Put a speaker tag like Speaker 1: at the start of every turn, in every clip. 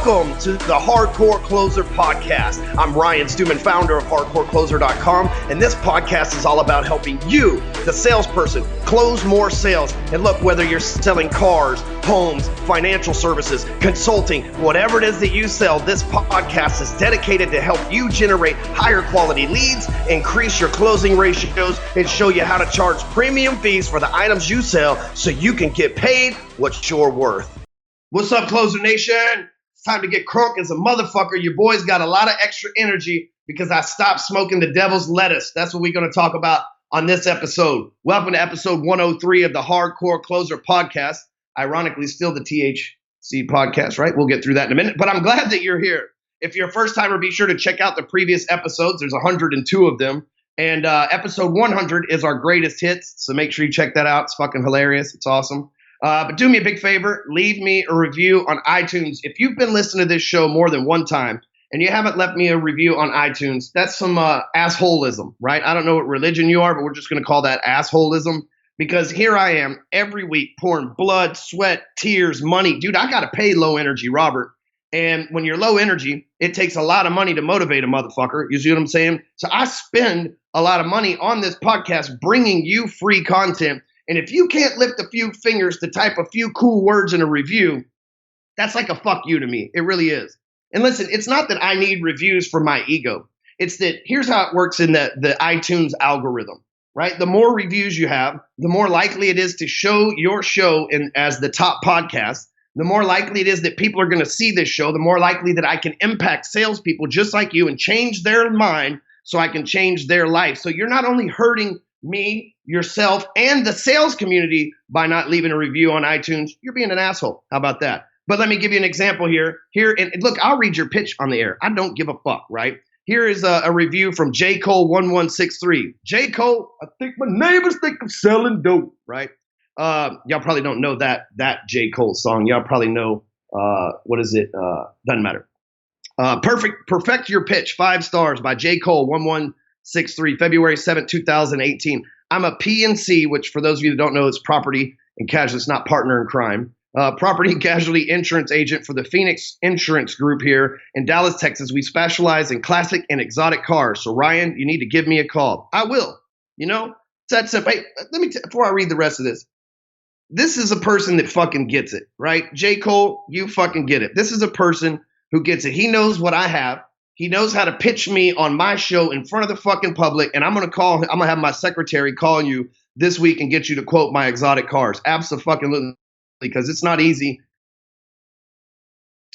Speaker 1: Welcome to the Hardcore Closer Podcast. I'm Ryan Stewman, founder of HardcoreCloser.com, and this podcast is all about helping you, the salesperson, close more sales. And look, whether you're selling cars, homes, financial services, consulting, whatever it is that you sell, this podcast is dedicated to help you generate higher quality leads, increase your closing ratios, and show you how to charge premium fees for the items you sell so you can get paid what you're worth. What's up, Closer Nation? It's time to get crunk as a motherfucker. Your boy's got a lot of extra energy because I stopped smoking the devil's lettuce. That's what we're going to talk about on this episode. Welcome to episode 103 of the Hardcore Closer Podcast. Ironically, still the THC podcast, right? We'll get through that in a minute, but I'm glad that you're here. If you're a first timer, be sure to check out the previous episodes. There's 102 of them. And episode 100 is our greatest hits. So make sure you check that out. It's fucking hilarious. It's awesome. But do me a big favor, leave me a review on iTunes. If you've been listening to this show more than one time and you haven't left me a review on iTunes, that's some assholism, right? I don't know what religion you are, but we're just going to call that assholism because here I am every week pouring blood, sweat, tears, money. Dude, I got to pay low energy, Robert. And when you're low energy, it takes a lot of money to motivate a motherfucker. You see what I'm saying? So I spend a lot of money on this podcast bringing you free content. And if you can't lift a few fingers to type a few cool words in a review, that's like a fuck you to me. It really is. And listen, it's not that I need reviews for my ego. It's that here's how it works in the iTunes algorithm, right? The more reviews you have, the more likely it is to show your show as the top podcast. The more likely it is that people are going to see this show, the more likely that I can impact salespeople just like you and change their mind so I can change their life. So you're not only hurting me, yourself, and the sales community by not leaving a review on iTunes. You're being an asshole. How about that? But let me give you an example here. And look, I'll read your pitch on the air. I don't give a fuck, right? Here is a review from J. Cole 1163. J. Cole, I think my neighbors think I'm selling dope, right? Y'all probably don't know that J. Cole song. Y'all probably know, what is it? Doesn't matter. Perfect Your Pitch, 5 stars by J. Cole 1163, February 7th, 2018. I'm a P&C, which for those of you that don't know, is property and casualty. It's not partner in crime. Property and casualty insurance agent for the Phoenix Insurance Group here in Dallas, Texas. We specialize in classic and exotic cars. So Ryan, you need to give me a call. I will. You know, it's that simple. Hey, before I read the rest of this, this is a person that fucking gets it, right? J. Cole, you fucking get it. This is a person who gets it. He knows what I have. He knows how to pitch me on my show in front of the fucking public, and I'm going to have my secretary call you this week and get you to quote my exotic cars. Absolutely, because it's not easy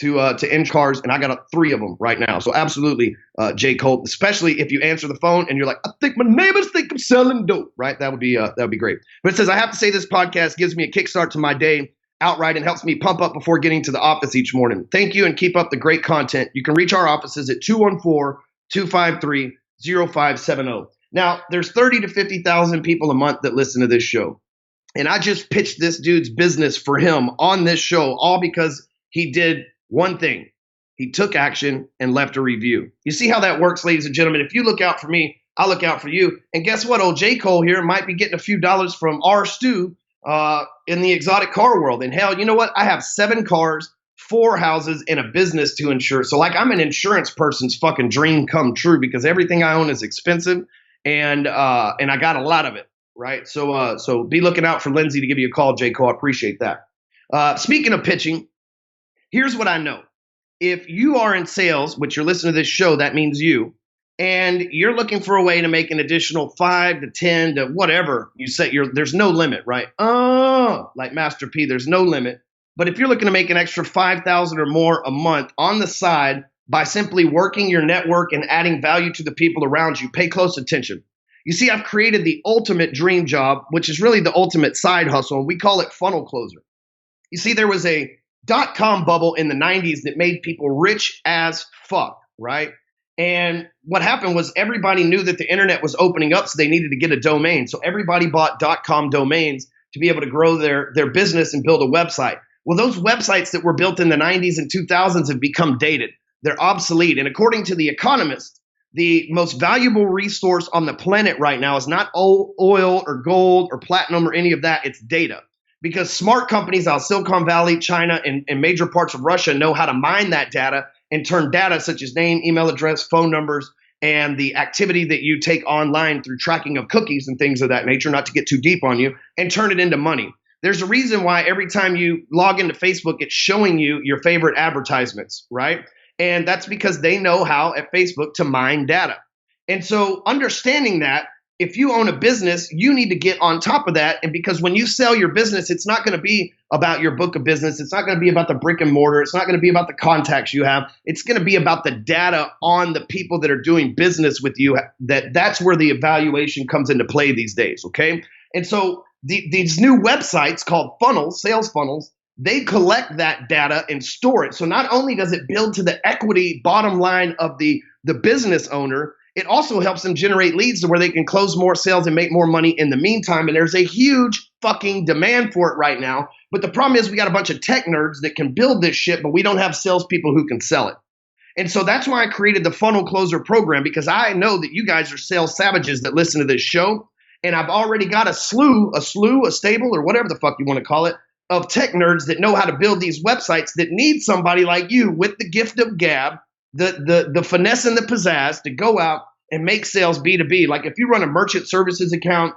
Speaker 1: to inch cars, and I got 3 of them right now. So absolutely, J. Cole, especially if you answer the phone and you're like, I think my neighbors think I'm selling dope, right? That would be great. But it says, I have to say this podcast gives me a kickstart to my day outright and helps me pump up before getting to the office each morning. Thank you and keep up the great content. You can reach our offices at 214-253-0570. Now, there's 30 to 50,000 people a month that listen to this show. And I just pitched this dude's business for him on this show, all because he did one thing. He took action and left a review. You see how that works, ladies and gentlemen? If you look out for me, I'll look out for you. And guess what? Old J. Cole here might be getting a few dollars from our Stu in the exotic car world. And hell, you know what? I have 7 cars, 4 houses, and a business to insure. So like I'm an insurance person's fucking dream come true because everything I own is expensive and I got a lot of it, right? So be looking out for Lindsay to give you a call, J. Cole. I appreciate that. Speaking of pitching, here's what I know. If you are in sales, which you're listening to this show, that means you, and you're looking for a way to make an additional 5 to 10 to whatever you set there's no limit, right? Like Master P, there's no limit. But if you're looking to make an extra 5,000 or more a month on the side by simply working your network and adding value to the people around you, pay close attention. You see, I've created the ultimate dream job, which is really the ultimate side hustle, and we call it funnel closer. You see, there was a .com bubble in the 90s that made people rich as fuck, right? And what happened was everybody knew that the internet was opening up, so they needed to get a domain. So everybody bought .com domains to be able to grow their business and build a website. Well, those websites that were built in the 90s and 2000s have become dated. They're obsolete. And according to The Economist, the most valuable resource on the planet right now is not oil or gold or platinum or any of that. It's data. because smart companies out of Silicon Valley, China, and major parts of Russia know how to mine that data and turn data such as name, email address, phone numbers, and the activity that you take online through tracking of cookies and things of that nature, not to get too deep on you, and turn it into money. There's a reason why every time you log into Facebook, it's showing you your favorite advertisements, right? And that's because they know how at Facebook to mine data. And so understanding that, if you own a business, you need to get on top of that. And because when you sell your business, it's not going to be about your book of business. It's not going to be about the brick and mortar. It's not going to be about the contacts you have. It's going to be about the data on the people that are doing business with you. That's where the evaluation comes into play these days, okay? And so these new websites called funnels, sales funnels, they collect that data and store it. So not only does it build to the equity bottom line of the business owner, it also helps them generate leads to where they can close more sales and make more money in the meantime. And there's a huge fucking demand for it right now. But the problem is we got a bunch of tech nerds that can build this shit, but we don't have salespeople who can sell it. And so that's why I created the Funnel Closer program, because I know that you guys are sales savages that listen to this show. And I've already got a stable, or whatever the fuck you want to call it, of tech nerds that know how to build these websites that need somebody like you with the gift of gab, the finesse and the pizzazz to go out and make sales B2B. Like if you run a merchant services account,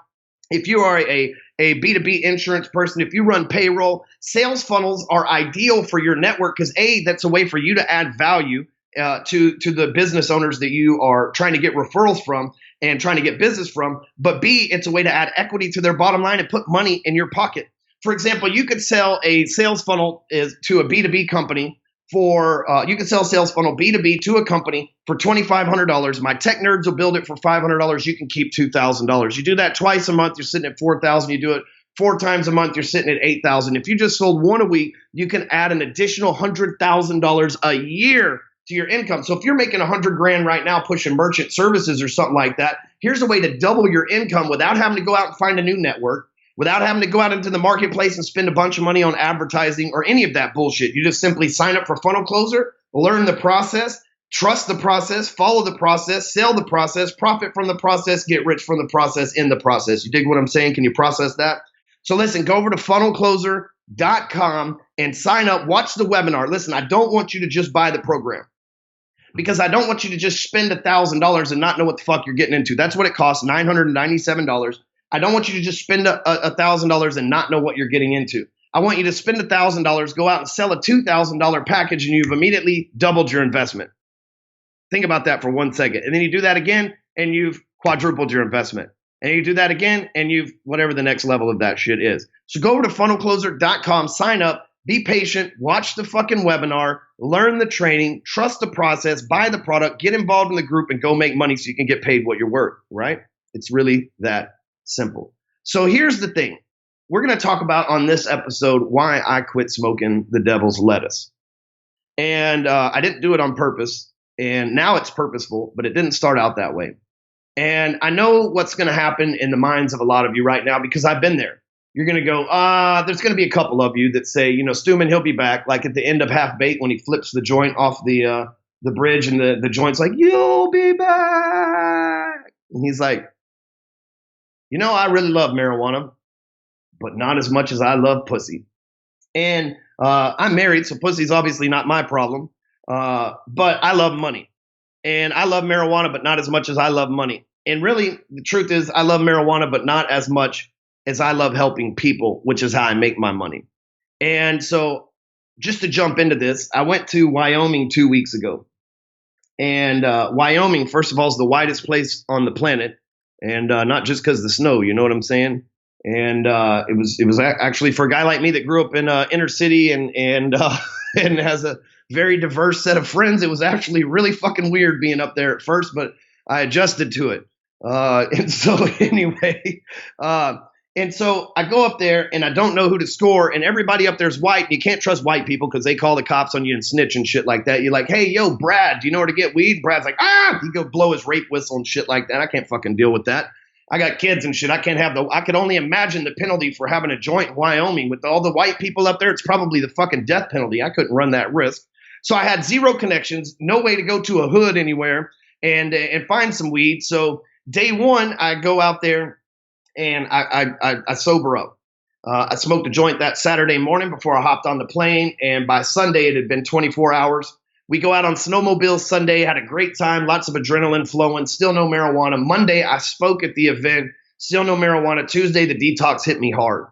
Speaker 1: if you are a B2B insurance person, if you run payroll, sales funnels are ideal for your network because A, that's a way for you to add value to the business owners that you are trying to get referrals from and trying to get business from. But B, it's a way to add equity to their bottom line and put money in your pocket. For example, you could sell a sales funnel to a B2B company you can sell sales funnel B2B to a company for $2,500. My tech nerds will build it for $500. You can keep $2,000. You do that twice a month, you're sitting at $4,000. You do it 4 times a month, you're sitting at $8,000. If you just sold one a week, you can add an additional $100,000 a year to your income. So if you're making $100,000 right now pushing merchant services or something like that, here's a way to double your income without having to go out and find a new network, without having to go out into the marketplace and spend a bunch of money on advertising or any of that bullshit. You just simply sign up for Funnel Closer, learn the process, trust the process, follow the process, sell the process, profit from the process, get rich from the process in the process. You dig what I'm saying? Can you process that? So listen, go over to funnelcloser.com and sign up. Watch the webinar. Listen, I don't want you to just buy the program because I don't want you to just spend $1,000 and not know what the fuck you're getting into. That's what it costs, $997. I don't want you to just spend $1,000 and not know what you're getting into. I want you to spend $1,000, go out and sell a $2,000 package, and you've immediately doubled your investment. Think about that for 1 second. And then you do that again, and you've quadrupled your investment. And you do that again, and you've whatever the next level of that shit is. So go over to funnelcloser.com, sign up, be patient, watch the fucking webinar, learn the training, trust the process, buy the product, get involved in the group, and go make money so you can get paid what you're worth, right? It's really that simple. So here's the thing. We're going to talk about on this episode why I quit smoking the devil's lettuce. And I didn't do it on purpose. And now it's purposeful, but it didn't start out that way. And I know what's going to happen in the minds of a lot of you right now because I've been there. You're going to go, there's going to be a couple of you that say, Stewman, he'll be back. Like at the end of Half Baked when he flips the joint off the bridge and the joint's like, you'll be back. And he's like, I really love marijuana, but not as much as I love pussy. And I'm married, so pussy's obviously not my problem. But I love money. And I love marijuana, but not as much as I love money. And really, the truth is I love marijuana, but not as much as I love helping people, which is how I make my money. And so just to jump into this, I went to Wyoming 2 weeks ago. And Wyoming, first of all, is the widest place on the planet. And not just because of the snow, you know what I'm saying? And it was actually for a guy like me that grew up in inner city and and has a very diverse set of friends. It was actually really fucking weird being up there at first, but I adjusted to it. And so anyway, and so I go up there and I don't know who to score, and everybody up there is white. And you can't trust white people because they call the cops on you and snitch and shit like that. You're like, hey, yo, Brad, do you know where to get weed? Brad's like, he go blow his rape whistle and shit like that. I can't fucking deal with that. I got kids and shit. I could only imagine the penalty for having a joint in Wyoming with all the white people up there. It's probably the fucking death penalty. I couldn't run that risk. So I had zero connections, no way to go to a hood anywhere and find some weed. So day one, I go out there and I sober up. I smoked a joint that Saturday morning before I hopped on the plane, and by Sunday it had been 24 hours. We go out on snowmobiles Sunday, had a great time, lots of adrenaline flowing, still no marijuana. Monday I spoke at the event, still no marijuana. Tuesday the detox hit me hard.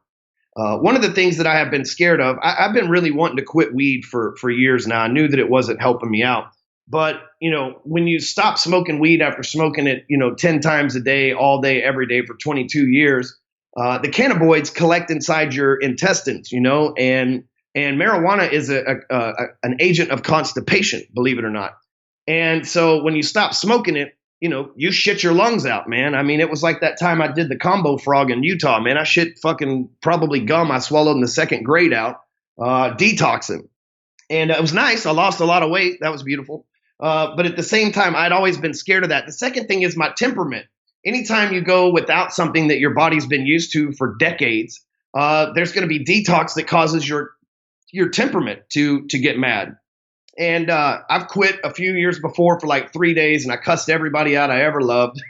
Speaker 1: One of the things that I have been scared of, I've been really wanting to quit weed for years now. I knew that it wasn't helping me out. But, when you stop smoking weed after smoking it, 10 times a day, all day, every day for 22 years, the cannabinoids collect inside your intestines, and marijuana is an agent of constipation, believe it or not. And so when you stop smoking it, you shit your lungs out, man. I mean, it was like that time I did the combo frog in Utah, man. I shit fucking probably gum I swallowed in the second grade out, detoxing. And it was nice. I lost a lot of weight. That was beautiful. But at the same time, I'd always been scared of that. The second thing is my temperament. Anytime you go without something that your body's been used to for decades, there's going to be detox that causes your temperament to get mad. And I've quit a few years before for like 3 days, and I cussed everybody out I ever loved.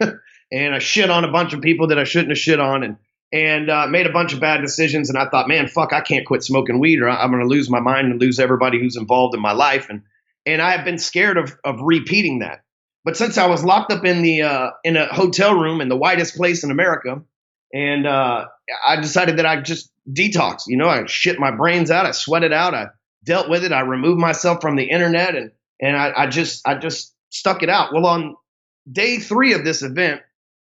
Speaker 1: And I shit on a bunch of people that I shouldn't have shit on, and made a bunch of bad decisions. And I thought, man, fuck, I can't quit smoking weed or I'm going to lose my mind and lose everybody who's involved in my life. And I have been scared of repeating that. But since I was locked up in a hotel room in the whitest place in America, and I decided that I'd just detox. I shit my brains out. I sweat it out. I dealt with it. I removed myself from the internet, and I just stuck it out. Well, on day 3 of this event,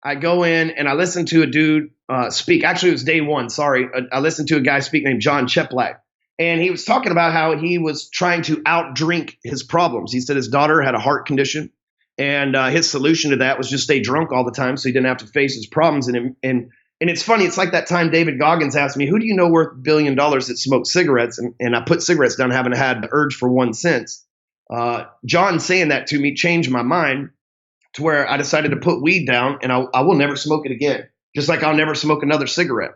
Speaker 1: I go in and I listen to a dude speak. Actually, it was day 1. Sorry. I listened to a guy speak named John Cheplack. And he was talking about how he was trying to outdrink his problems. He said his daughter had a heart condition, and his solution to that was just stay drunk all the time so he didn't have to face his problems. And it's funny. It's like that time David Goggins asked me, who do you know worth $1 billion that smokes cigarettes? And I put cigarettes down, haven't had the urge for one since. John saying that to me changed my mind to where I decided to put weed down, and I will never smoke it again, just like I'll never smoke another cigarette.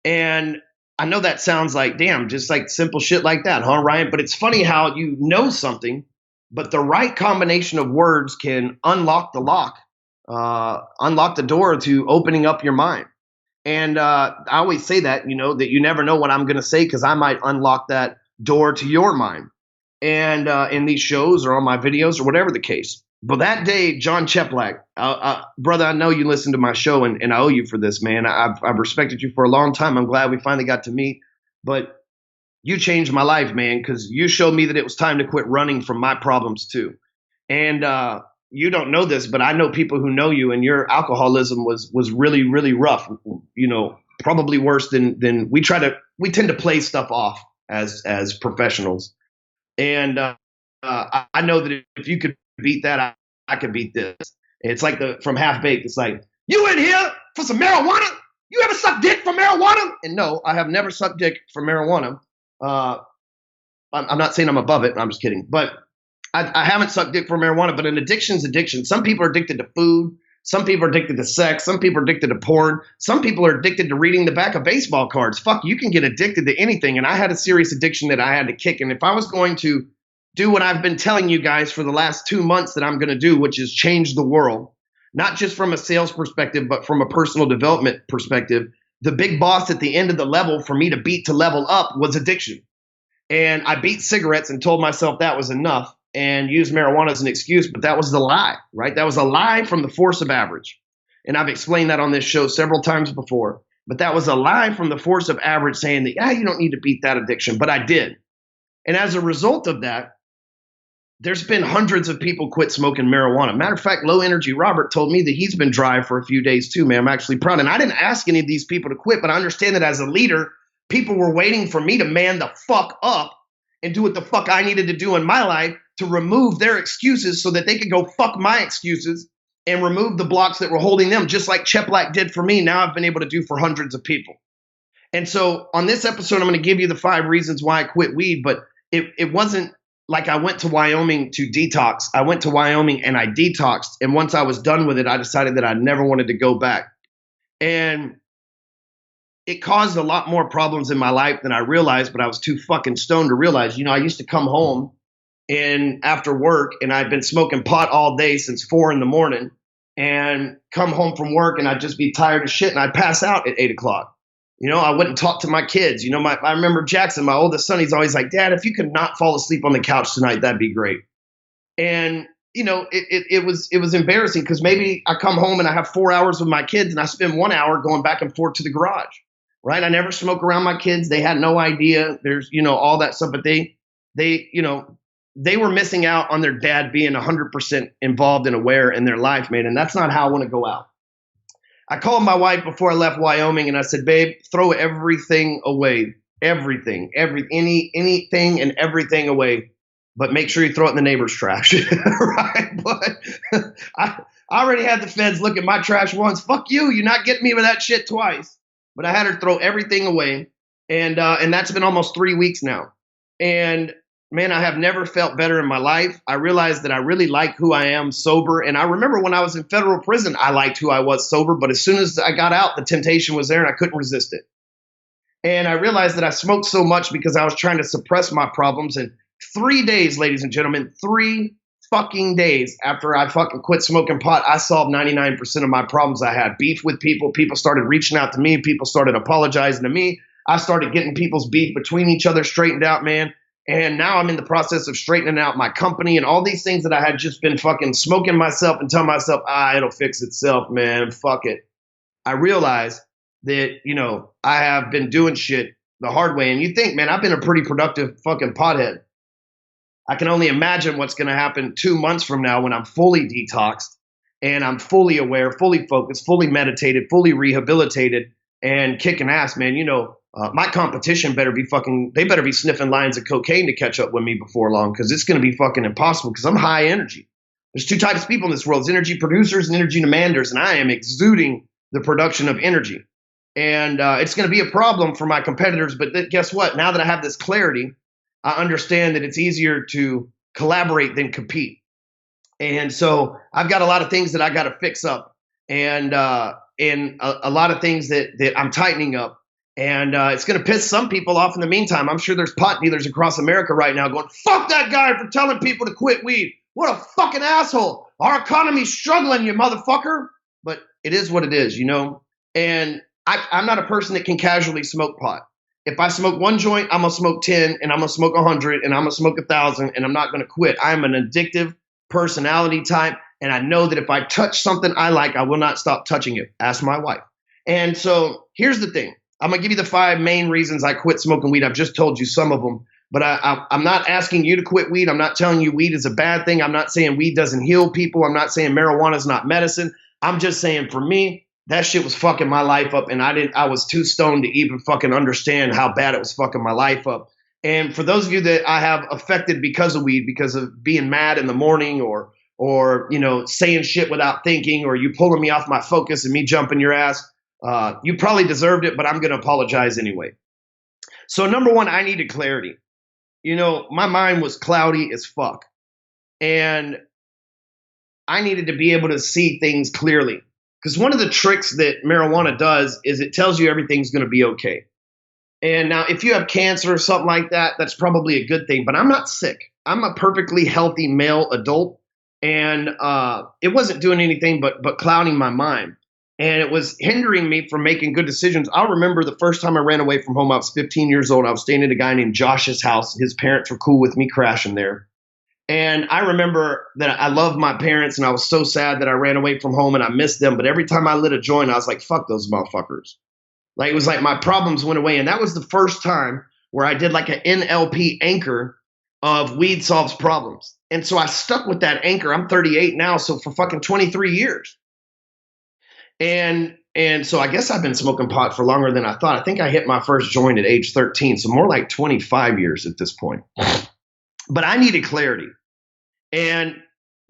Speaker 1: And I know that sounds like, damn, just like simple shit like that, huh, Ryan? But it's funny how you know something, but the right combination of words can unlock the lock, unlock the door to opening up your mind. And I always say that, that you never know what I'm going to say because I might unlock that door to your mind. And in these shows or on my videos or whatever the case. But that day, John Cheplack, brother, I know you listen to my show and I owe you for this, man. I've respected you for a long time. I'm glad we finally got to meet. But you changed my life, man, because you showed me that it was time to quit running from my problems too. And you don't know this, but I know people who know you, and your alcoholism was really, really rough. Probably worse than we tend to play stuff off as professionals. And I know that if you could beat that, I could beat this. It's like from Half Baked. It's like, you in here for some marijuana? You ever suck dick for marijuana? And no, I have never sucked dick for marijuana. I'm not saying I'm above it. I'm just kidding. But I haven't sucked dick for marijuana. But an addiction's addiction. Some people are addicted to food. Some people are addicted to sex. Some people are addicted to porn. Some people are addicted to reading the back of baseball cards. Fuck, you can get addicted to anything. And I had a serious addiction that I had to kick. And if I was going to do what I've been telling you guys for the last 2 months that I'm going to do, which is change the world, not just from a sales perspective, but from a personal development perspective, the big boss at the end of the level for me to beat to level up was addiction. And I beat cigarettes and told myself that was enough and used marijuana as an excuse, but that was the lie, right? That was a lie from the force of average. And I've explained that on this show several times before, but that was a lie from the force of average saying that, you don't need to beat that addiction, but I did. And as a result of that, there's been hundreds of people quit smoking marijuana. Matter of fact, Low Energy Robert told me that he's been dry for a few days too, man. I'm actually proud. And I didn't ask any of these people to quit, but I understand that as a leader, people were waiting for me to man the fuck up and do what the fuck I needed to do in my life to remove their excuses so that they could go fuck my excuses and remove the blocks that were holding them, just like Cheplack did for me. Now I've been able to do for hundreds of people. And so on this episode, I'm going to give you the 5 reasons why I quit weed, but it wasn't like I went to Wyoming to detox. I went to Wyoming and I detoxed. And once I was done with it, I decided that I never wanted to go back. And it caused a lot more problems in my life than I realized, but I was too fucking stoned to realize. I used to come home and after work, and I'd been smoking pot all day since 4 a.m, and come home from work and I'd just be tired as shit and I'd pass out at 8 o'clock. I wouldn't talk to my kids. I remember Jackson, my oldest son, he's always like, Dad, if you could not fall asleep on the couch tonight, that'd be great. And, it was embarrassing because maybe I come home and I have 4 hours with my kids and I spend 1 hour going back and forth to the garage, right? I never smoke around my kids. They had no idea there's, all that stuff, but they were missing out on their dad being 100% involved and aware in their life, man. And that's not how I want to go out. I called my wife before I left Wyoming and I said, babe, throw everything away. Everything, anything and everything away. But make sure you throw it in the neighbor's trash, right? But I already had the feds look at my trash once. Fuck you, you're not getting me with that shit twice. But I had her throw everything away, and that's been almost 3 weeks now. And man, I have never felt better in my life. I realized that I really like who I am sober. And I remember when I was in federal prison, I liked who I was sober. But as soon as I got out, the temptation was there and I couldn't resist it. And I realized that I smoked so much because I was trying to suppress my problems. And 3 days, ladies and gentlemen, 3 fucking days after I fucking quit smoking pot, I solved 99% of my problems. I had beef with people. People started reaching out to me. People started apologizing to me. I started getting people's beef between each other straightened out, man. And now I'm in the process of straightening out my company and all these things that I had just been fucking smoking myself and telling myself, it'll fix itself, man. Fuck it. I realized that, I have been doing shit the hard way. And you think, man, I've been a pretty productive fucking pothead. I can only imagine what's going to happen 2 months from now when I'm fully detoxed and I'm fully aware, fully focused, fully meditated, fully rehabilitated and kicking ass, man. My competition better be sniffing lines of cocaine to catch up with me before long, because it's going to be fucking impossible because I'm high energy. There's 2 types of people in this world. There's energy producers and energy demanders, and I am exuding the production of energy. And it's going to be a problem for my competitors, but guess what? Now that I have this clarity, I understand that it's easier to collaborate than compete. And so I've got a lot of things that I got to fix up and a lot of things that I'm tightening up. And it's going to piss some people off in the meantime. I'm sure there's pot dealers across America right now going, fuck that guy for telling people to quit weed. What a fucking asshole. Our economy's struggling, you motherfucker. But it is what it is, And I'm not a person that can casually smoke pot. If I smoke 1 joint, I'm going to smoke 10, and I'm going to smoke 100, and I'm going to smoke 1,000, and I'm not going to quit. I'm an addictive personality type, and I know that if I touch something I like, I will not stop touching it. Ask my wife. And so here's the thing. I'm going to give you the 5 main reasons I quit smoking weed. I've just told you some of them, but I'm not asking you to quit weed. I'm not telling you weed is a bad thing. I'm not saying weed doesn't heal people. I'm not saying marijuana is not medicine. I'm just saying for me, that shit was fucking my life up, and I was too stoned to even fucking understand how bad it was fucking my life up. And for those of you that I have affected because of weed, because of being mad in the morning or saying shit without thinking, or you pulling me off my focus and me jumping your ass, you probably deserved it, but I'm going to apologize anyway. So number 1, I needed clarity. My mind was cloudy as fuck, and I needed to be able to see things clearly. Because one of the tricks that marijuana does is it tells you everything's going to be okay. And now if you have cancer or something like that, that's probably a good thing. But I'm not sick. I'm a perfectly healthy male adult. And it wasn't doing anything but clouding my mind. And it was hindering me from making good decisions. I'll remember the first time I ran away from home, I was 15 years old. I was staying at a guy named Josh's house. His parents were cool with me crashing there. And I remember that I loved my parents, and I was so sad that I ran away from home and I missed them. But every time I lit a joint, I was like, fuck those motherfuckers. Like, it was like my problems went away. And that was the first time where I did like an NLP anchor of weed solves problems. And so I stuck with that anchor. I'm 38 now, so for fucking 23 years. And so I guess I've been smoking pot for longer than I thought. I think I hit my first joint at age 13, so more like 25 years at this point. But I needed clarity. And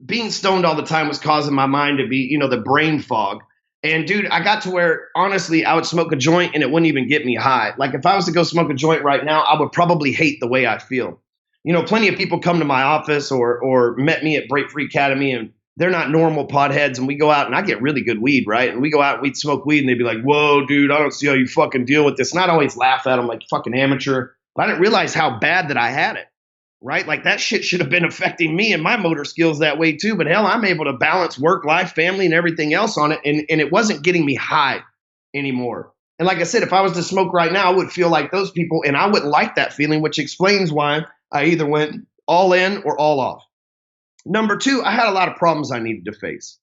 Speaker 1: being stoned all the time was causing my mind to be, the brain fog. And dude, I got to where, honestly, I would smoke a joint and it wouldn't even get me high. Like if I was to go smoke a joint right now, I would probably hate the way I feel. Plenty of people come to my office or met me at Break Free Academy, and they're not normal potheads. And we go out and I get really good weed, right? And we go out and we'd smoke weed and they'd be like, whoa, dude, I don't see how you fucking deal with this. And I'd always laugh at them like fucking amateur. But I didn't realize how bad that I had it. Right? Like that shit should have been affecting me and my motor skills that way too. But hell, I'm able to balance work, life, family, and everything else on it. And it wasn't getting me high anymore. And like I said, if I was to smoke right now, I would feel like those people, and I wouldn't like that feeling, which explains why I either went all in or all off. Number two, I had a lot of problems I needed to face.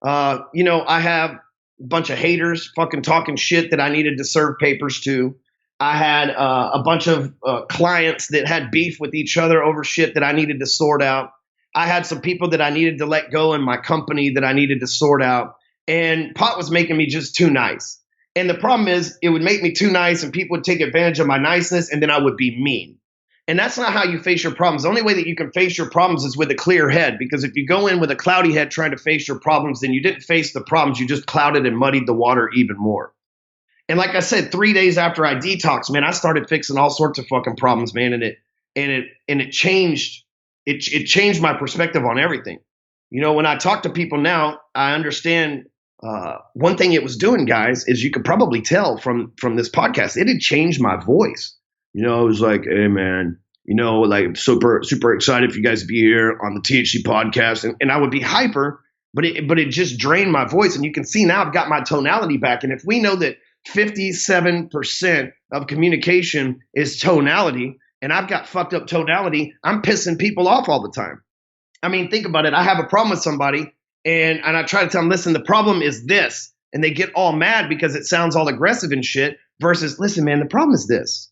Speaker 1: I have a bunch of haters fucking talking shit that I needed to serve papers to. I had a bunch of clients that had beef with each other over shit that I needed to sort out. I had some people that I needed to let go in my company that I needed to sort out. And pot was making me just too nice. And the problem is, it would make me too nice and people would take advantage of my niceness and then I would be mean. And that's not how you face your problems. The only way that you can face your problems is with a clear head, because if you go in with a cloudy head trying to face your problems, then you didn't face the problems. You just clouded and muddied the water even more. And like I said, 3 days after I detoxed, man, I started fixing all sorts of fucking problems, man. And it changed. It changed my perspective on everything. When I talk to people now, I understand one thing it was doing, guys, is you could probably tell from this podcast, it had changed my voice. It was like, hey, man, like super, super excited for you guys to be here on the THC podcast. And I would be hyper, but it just drained my voice. And you can see now I've got my tonality back. And if we know that 57% of communication is tonality, and I've got fucked up tonality, I'm pissing people off all the time. I mean, think about it. I have a problem with somebody and I try to tell them, listen, the problem is this. And they get all mad because it sounds all aggressive and shit versus, listen, man, the problem is this.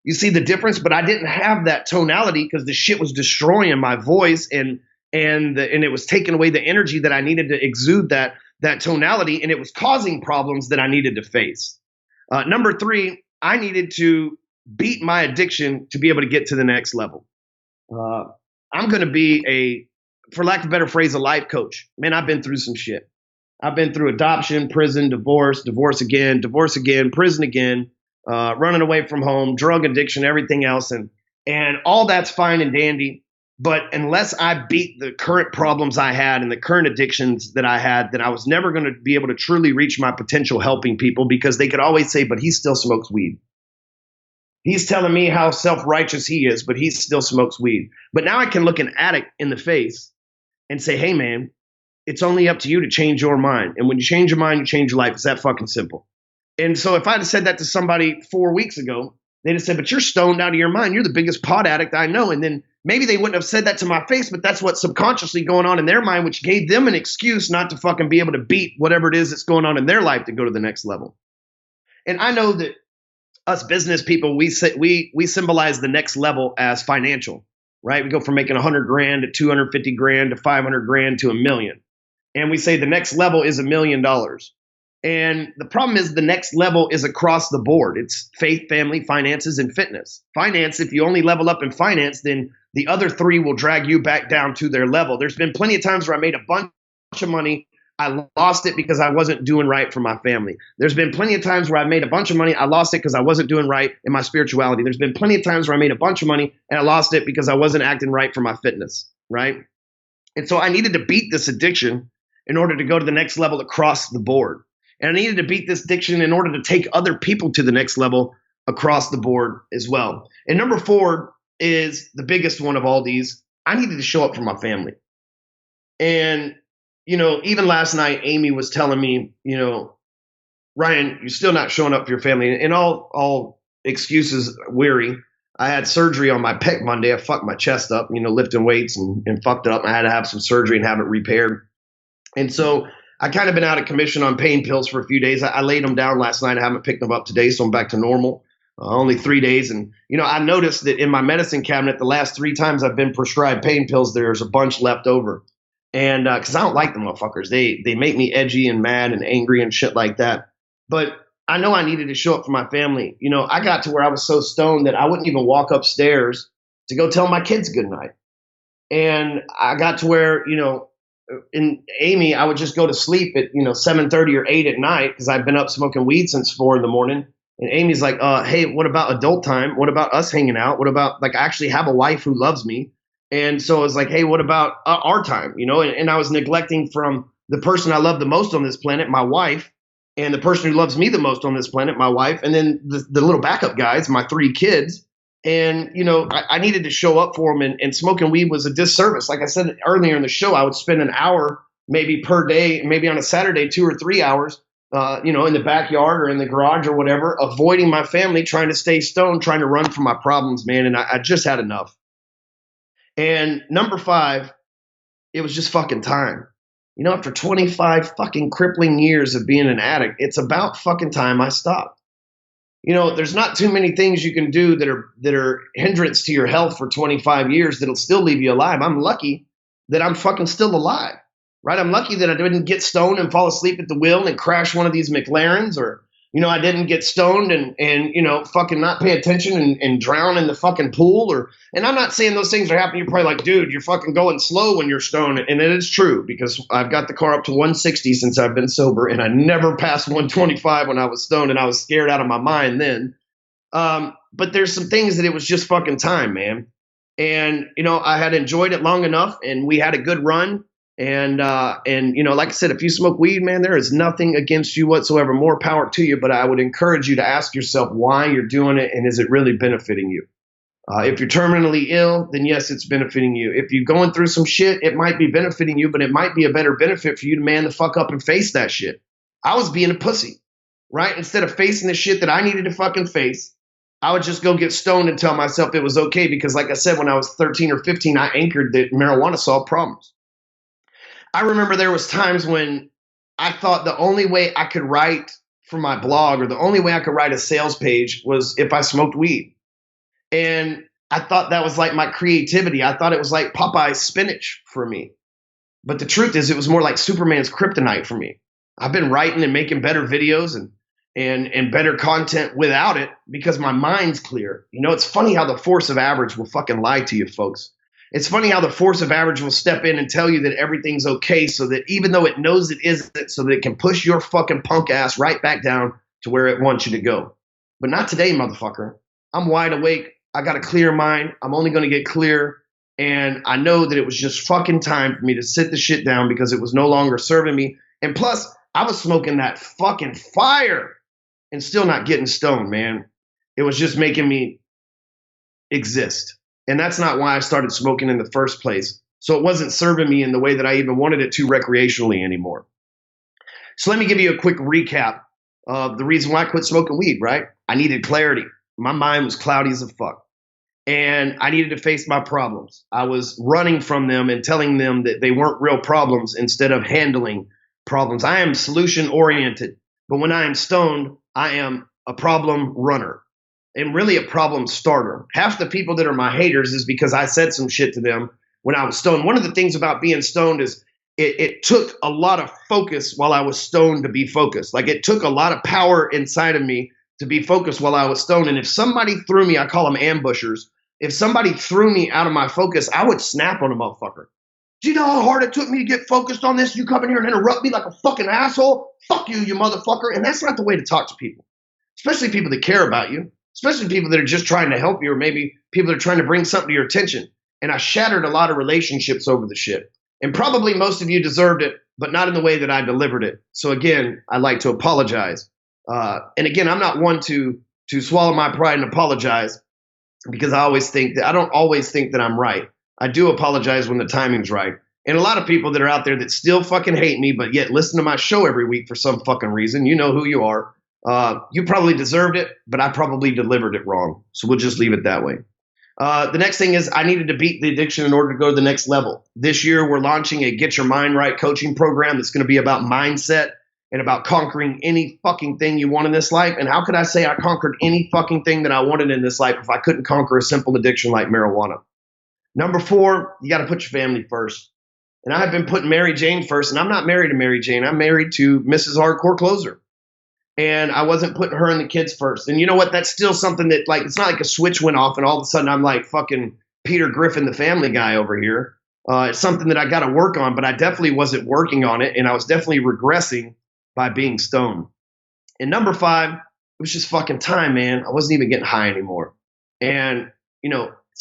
Speaker 1: You see the difference? But I didn't have that tonality because the shit was destroying my voice and it was taking away the energy that I needed to exude that tonality, and it was causing problems that I needed to face. Number three, I needed to beat my addiction to be able to get to the next level. I'm going to be for lack of a better phrase, a life coach. Man, I've been through some shit. I've been through adoption, prison, divorce again, prison again, running away from home, drug addiction, everything else. And all that's fine and dandy. But unless I beat the current problems I had and the current addictions that I had, then I was never going to be able to truly reach my potential helping people, because they could always say, but he still smokes weed. He's telling me how self-righteous he is, but he still smokes weed. But now I can look an addict in the face and say, hey, man, it's only up to you to change your mind. And when you change your mind, you change your life. It's that fucking simple. And so if I had said that to somebody 4 weeks ago, they'd have said, but you're stoned out of your mind. You're the biggest pot addict I know. And then maybe they wouldn't have said that to my face, but that's what's subconsciously going on in their mind, which gave them an excuse not to fucking be able to beat whatever it is that's going on in their life to go to the next level. And I know that us business people, we symbolize the next level as financial, right? We go from making 100 grand to 250 grand to 500 grand to $1 million. And we say the next level is $1 million. And the problem is the next level is across the board. It's faith, family, finances, and fitness. Finance, if you only level up in finance, then the other three will drag you back down to their level. There's been plenty of times where I made a bunch of money. I lost it because I wasn't doing right for my family. There's been plenty of times where I made a bunch of money. I lost it because I wasn't doing right in my spirituality. There's been plenty of times where I made a bunch of money and I lost it because I wasn't acting right for my fitness, right? And so I needed to beat this addiction in order to go to the next level across the board. And I needed to beat this addiction in order to take other people to the next level across the board as well. And number four is the biggest one of all these. I needed to show up for my family. And, even last night, Amy was telling me, Ryan, you're still not showing up for your family. And all excuses weary. I had surgery on my pec Monday. I fucked my chest up, lifting weights and fucked it up. I had to have some surgery and have it repaired. And so I kind of been out of commission on pain pills for a few days. I laid them down last night. I haven't picked them up today, so I'm back to normal. Only 3 days. And, I noticed that in my medicine cabinet, the last 3 times I've been prescribed pain pills, there's a bunch left over. And because I don't like them motherfuckers. They make me edgy and mad and angry and shit like that. But I know I needed to show up for my family. I got to where I was so stoned that I wouldn't even walk upstairs to go tell my kids goodnight. And I got to where, in Amy, I would just go to sleep at, 7:30 or 8 at night because I've been up smoking weed since 4 in the morning. And Amy's like, hey, what about adult time? What about us hanging out? What about, I actually have a wife who loves me. And so I was like, hey, what about our time? And I was neglecting from the person I love the most on this planet, my wife, and the person who loves me the most on this planet, my wife, and then the little backup guys, my 3 kids. And, I needed to show up for them, and smoking weed was a disservice. Like I said earlier in the show, I would spend an hour maybe per day, maybe on a Saturday, 2 or 3 hours in the backyard or in the garage or whatever, avoiding my family, trying to stay stoned, trying to run from my problems, man. And I just had enough. And number 5, it was just fucking time. After 25 fucking crippling years of being an addict, it's about fucking time I stopped. There's not too many things you can do that are hindrance to your health for 25 years that'll still leave you alive. I'm lucky that I'm fucking still alive, right? I'm lucky that I didn't get stoned and fall asleep at the wheel and crash one of these McLarens, or I didn't get stoned and fucking not pay attention and drown in the fucking pool. And I'm not saying those things are happening. You're probably like, dude, you're fucking going slow when you're stoned. And it is true, because I've got the car up to 160 since I've been sober, and I never passed 125 when I was stoned, and I was scared out of my mind then. But there's some things that it was just fucking time, man. And, I had enjoyed it long enough, and we had a good run. And like I said, if you smoke weed, man, there is nothing against you whatsoever. More power to you. But I would encourage you to ask yourself why you're doing it, and is it really benefiting you? If you're terminally ill, then yes, it's benefiting you. If you're going through some shit, it might be benefiting you, but it might be a better benefit for you to man the fuck up and face that shit. I was being a pussy, right? Instead of facing the shit that I needed to fucking face, I would just go get stoned and tell myself it was okay, because like I said, when I was 13 or 15, I anchored that marijuana solved problems. I remember there was times when I thought the only way I could write for my blog, or the only way I could write a sales page, was if I smoked weed. And I thought that was like my creativity. I thought it was like Popeye's spinach for me. But the truth is, it was more like Superman's kryptonite for me. I've been writing and making better videos and better content without it, because my mind's clear. It's funny how the force of average will fucking lie to you, folks. It's funny how the force of average will step in and tell you that everything's okay, so that even though it knows it isn't, so that it can push your fucking punk ass right back down to where it wants you to go. But not today, motherfucker. I'm wide awake. I got a clear mind. I'm only going to get clear. And I know that it was just fucking time for me to sit the shit down, because it was no longer serving me. And plus, I was smoking that fucking fire and still not getting stoned, man. It was just making me exist. And that's not why I started smoking in the first place. So it wasn't serving me in the way that I even wanted it to recreationally anymore. So let me give you a quick recap of the reason why I quit smoking weed, right? I needed clarity. My mind was cloudy as a fuck. And I needed to face my problems. I was running from them and telling them that they weren't real problems instead of handling problems. I am solution oriented, but when I am stoned, I am a problem runner. And really a problem starter. Half the people that are my haters is because I said some shit to them when I was stoned. One of the things about being stoned is it took a lot of focus while I was stoned to be focused. Like, it took a lot of power inside of me to be focused while I was stoned. And if somebody threw me, I call them ambushers. If somebody threw me out of my focus, I would snap on a motherfucker. Do you know how hard it took me to get focused on this? You come in here and interrupt me like a fucking asshole? Fuck you, you motherfucker. And that's not the way to talk to people, especially people that care about you. Especially people that are just trying to help you, or maybe people that are trying to bring something to your attention. And I shattered a lot of relationships over the shit. And probably most of you deserved it, but not in the way that I delivered it. So again, I'd like to apologize. And again, I'm not one to swallow my pride and apologize, because I don't always think that I'm right. I do apologize when the timing's right. And a lot of people that are out there that still fucking hate me, but yet listen to my show every week for some fucking reason. You know who you are. You probably deserved it, but I probably delivered it wrong. So we'll just leave it that way. The next thing is I needed to beat the addiction in order to go to the next level. This year, we're launching a Get Your Mind Right coaching program that's going to be about mindset and about conquering any fucking thing you want in this life. And how could I say I conquered any fucking thing that I wanted in this life if I couldn't conquer a simple addiction like marijuana? Number 4, you got to put your family first. And I have been putting Mary Jane first, and I'm not married to Mary Jane. I'm married to Mrs. Hardcore Closer. And I wasn't putting her and the kids first. And you know what? That's still something that, like, it's not like a switch went off and all of a sudden I'm like fucking Peter Griffin, the Family Guy over here. It's something that I got to work on, but I definitely wasn't working on it. And I was definitely regressing by being stoned. And number 5, it was just fucking time, man. I wasn't even getting high anymore. And,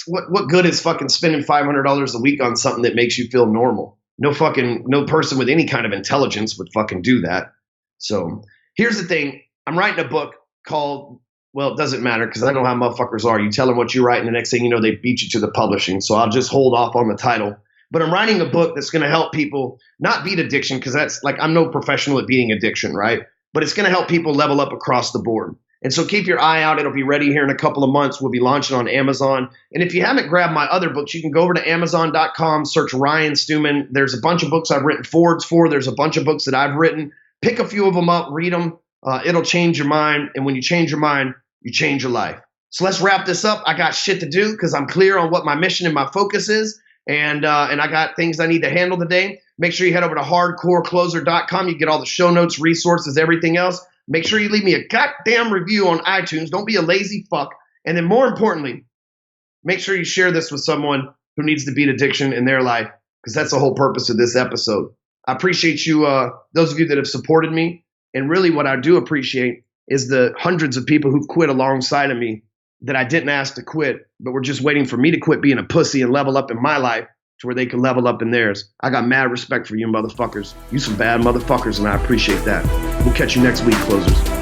Speaker 1: what good is fucking spending $500 a week on something that makes you feel normal? No person with any kind of intelligence would fucking do that. So here's the thing. I'm writing a book called, well, it doesn't matter because I know how motherfuckers are. You tell them what you write, and the next thing you know, they beat you to the publishing. So I'll just hold off on the title. But I'm writing a book that's going to help people not beat addiction, because that's like, I'm no professional at beating addiction, right? but it's going to help people level up across the board. And so keep your eye out. It'll be ready here in a couple of months. We'll be launching on Amazon. And if you haven't grabbed my other books, you can go over to Amazon.com, search Ryan Stewman. There's a bunch of books I've written Forbes for. There's a bunch of books that I've written. Pick a few of them up, read them. It'll change your mind. And when you change your mind, you change your life. So let's wrap this up. I got shit to do because I'm clear on what my mission and my focus is. And I got things I need to handle today. Make sure you head over to hardcorecloser.com. You get all the show notes, resources, everything else. Make sure you leave me a goddamn review on iTunes. Don't be a lazy fuck. And then more importantly, make sure you share this with someone who needs to beat addiction in their life, because that's the whole purpose of this episode. I appreciate you, those of you that have supported me. And really what I do appreciate is the hundreds of people who've quit alongside of me that I didn't ask to quit, but were just waiting for me to quit being a pussy and level up in my life to where they can level up in theirs. I got mad respect for you motherfuckers. You some bad motherfuckers, and I appreciate that. We'll catch you next week, closers.